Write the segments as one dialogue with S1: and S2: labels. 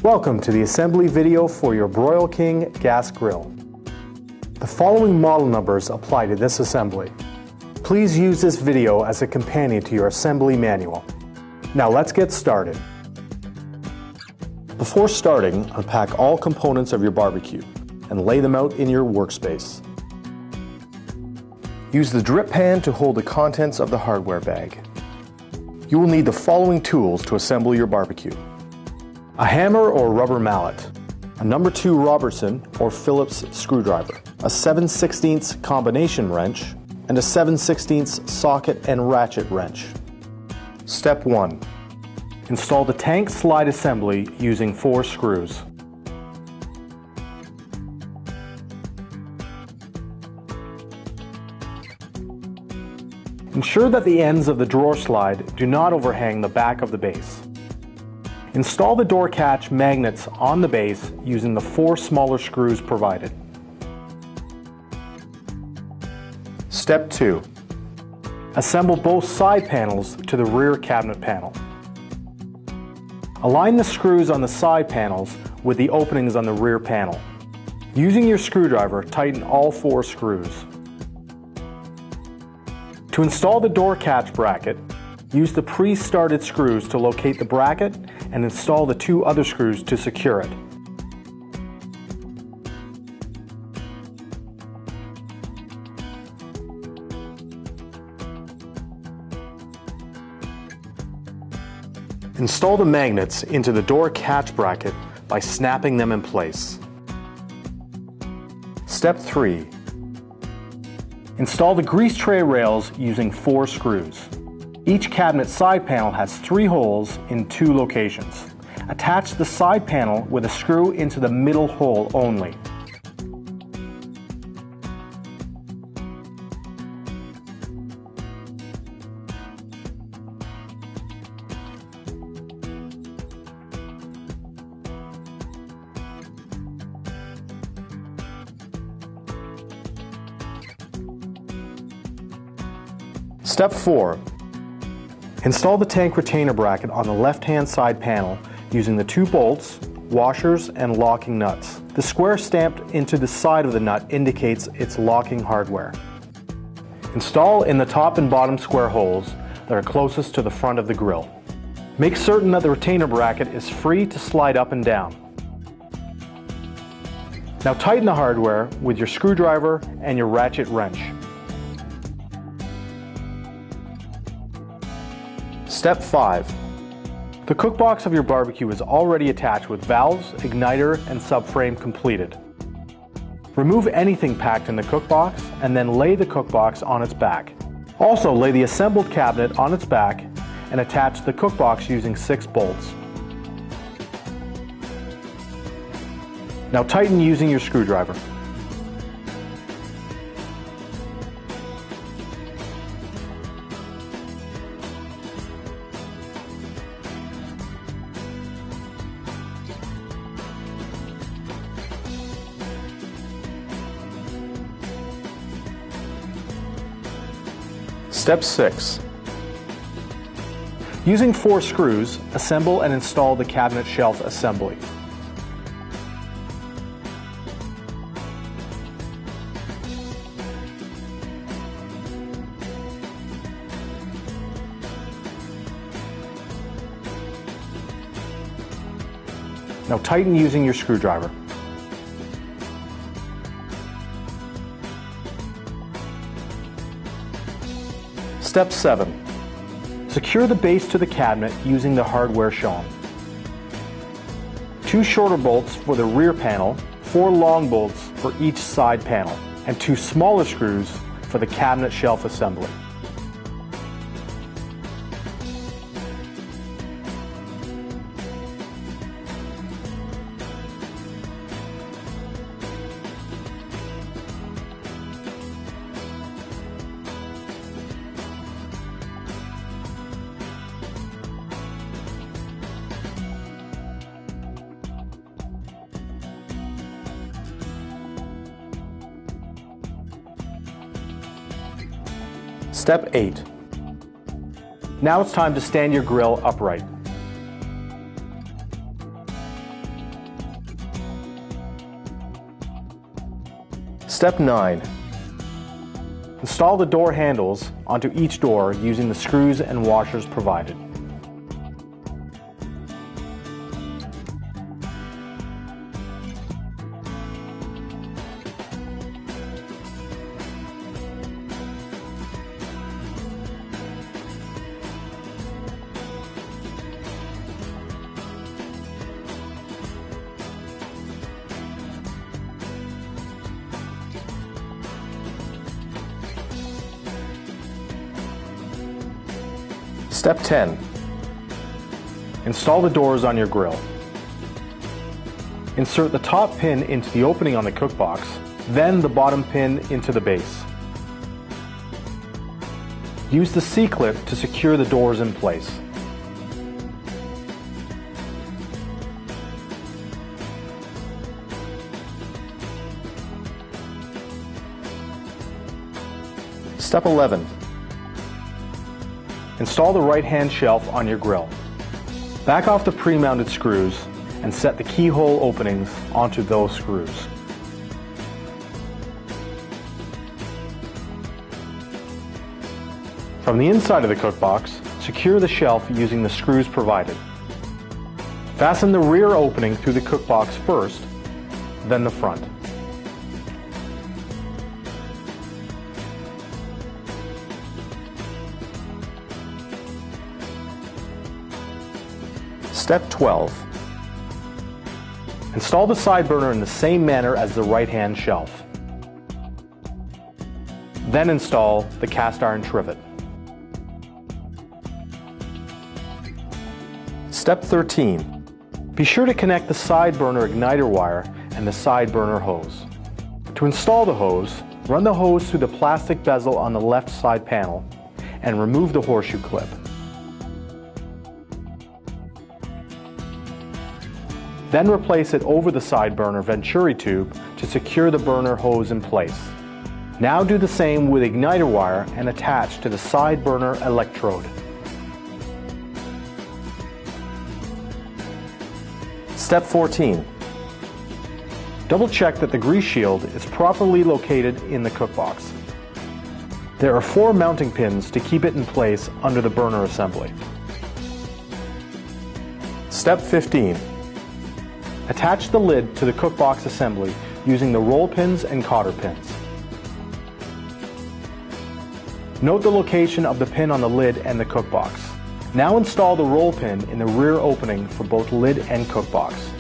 S1: Welcome to the assembly video for your Broil King gas grill. The following model numbers apply to this assembly. Please use this video as a companion to your assembly manual. Now let's get started. Before starting, unpack all components of your barbecue and lay them out in your workspace. Use the drip pan to hold the contents of the hardware bag. You will need the following tools to assemble your barbecue: a hammer or rubber mallet, a number 2 Robertson or Phillips screwdriver, a 7/16 combination wrench, and a 7/16 socket and ratchet wrench. Step 1. Install the tank slide assembly using 4 screws. Ensure that the ends of the drawer slide do not overhang the back of the base. Install the door catch magnets on the base using the 4 smaller screws provided. Step 2. Assemble both side panels to the rear cabinet panel. Align the screws on the side panels with the openings on the rear panel. Using your screwdriver, tighten all 4 screws. To install the door catch bracket, use the pre-started screws to locate the bracket and install the 2 other screws to secure it. Install the magnets into the door catch bracket by snapping them in place. Step 3. Install the grease tray rails using 4 screws. Each cabinet side panel has 3 holes in 2 locations. Attach the side panel with a screw into the middle hole only. Step 4. Install the tank retainer bracket on the left-hand side panel using the 2 bolts, washers, and locking nuts. The square stamped into the side of the nut indicates its locking hardware. Install in the top and bottom square holes that are closest to the front of the grill. Make certain that the retainer bracket is free to slide up and down. Now tighten the hardware with your screwdriver and your ratchet wrench. Step 5. The cookbox of your barbecue is already attached with valves, igniter, and subframe completed. Remove anything packed in the cookbox and then lay the cookbox on its back. Also lay the assembled cabinet on its back and attach the cookbox using 6 bolts. Now tighten using your screwdriver. Step 6. Using 4 screws, assemble and install the cabinet shelf assembly. Now tighten using your screwdriver. Step 7. Secure the base to the cabinet using the hardware shown. 2 shorter bolts for the rear panel, 4 long bolts for each side panel, and 2 smaller screws for the cabinet shelf assembly. Step 8. Now it's time to stand your grill upright. Step 9. Install the door handles onto each door using the screws and washers provided. Step 10. Install the doors on your grill. Insert the top pin into the opening on the cookbox, then the bottom pin into the base. Use the C-clip to secure the doors in place. Step 11. Install the right-hand shelf on your grill. Back off the pre-mounted screws and set the keyhole openings onto those screws. From the inside of the cookbox, secure the shelf using the screws provided. Fasten the rear opening through the cookbox first, then the front. Step 12. Install the side burner in the same manner as the right-hand shelf. Then install the cast iron trivet. Step 13. Be sure to connect the side burner igniter wire and the side burner hose. To install the hose, run the hose through the plastic bezel on the left side panel and remove the horseshoe clip. Then replace it over the side burner venturi tube to secure the burner hose in place. Now do the same with igniter wire and attach to the side burner electrode. Step 14. Double check that the grease shield is properly located in the cookbox. There are 4 mounting pins to keep it in place under the burner assembly. Step 15. Attach the lid to the cookbox assembly using the roll pins and cotter pins. Note the location of the pin on the lid and the cookbox. Now install the roll pin in the rear opening for both lid and cookbox.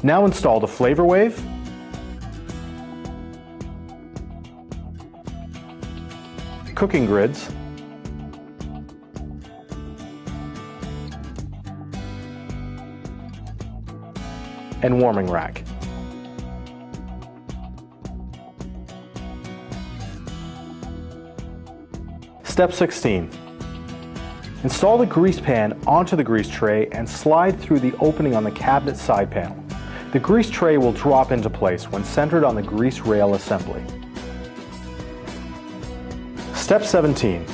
S1: Now install the flavor wave, cooking grids, and warming rack. Step 16. Install the grease pan onto the grease tray and slide through the opening on the cabinet side panel. The grease tray will drop into place when centered on the grease rail assembly. Step 17.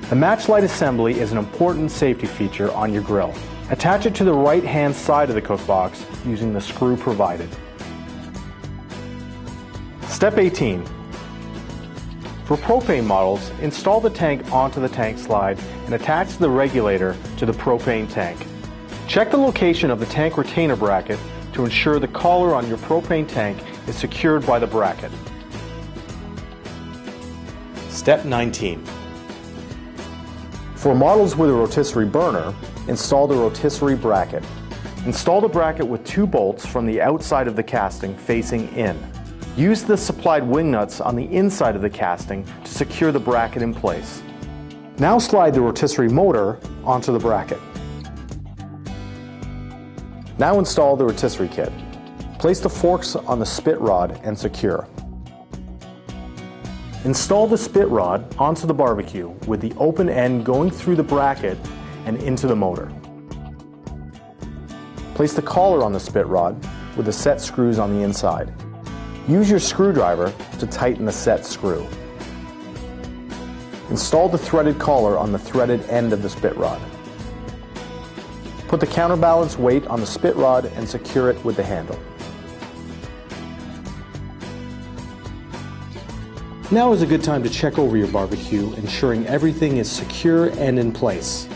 S1: The match light assembly is an important safety feature on your grill. Attach it to the right-hand side of the cookbox using the screw provided. Step 18. For propane models, install the tank onto the tank slide and attach the regulator to the propane tank. Check the location of the tank retainer bracket to ensure the collar on your propane tank is secured by the bracket. Step 19. For models with a rotisserie burner, install the rotisserie bracket. Install the bracket with 2 bolts from the outside of the casting facing in. Use the supplied wing nuts on the inside of the casting to secure the bracket in place. Now slide the rotisserie motor onto the bracket. Now install the rotisserie kit. Place the forks on the spit rod and secure. Install the spit rod onto the barbecue with the open end going through the bracket and into the motor. Place the collar on the spit rod, with the set screws on the inside. Use your screwdriver to tighten the set screw. Install the threaded collar on the threaded end of the spit rod. Put the counterbalance weight on the spit rod and secure it with the handle. Now is a good time to check over your barbecue, ensuring everything is secure and in place.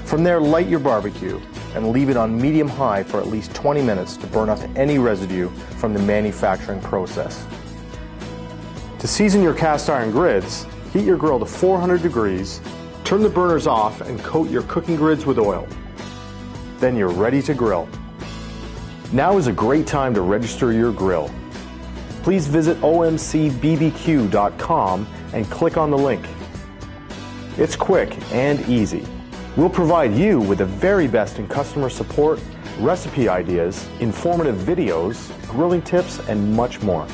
S1: From there, light your barbecue and leave it on medium-high for at least 20 minutes to burn off any residue from the manufacturing process. To season your cast iron grids, heat your grill to 400 degrees, turn the burners off and coat your cooking grids with oil. Then you're ready to grill. Now is a great time to register your grill. Please visit omcbbq.com and click on the link. It's quick and easy. We'll provide you with the very best in customer support, recipe ideas, informative videos, grilling tips, and much more.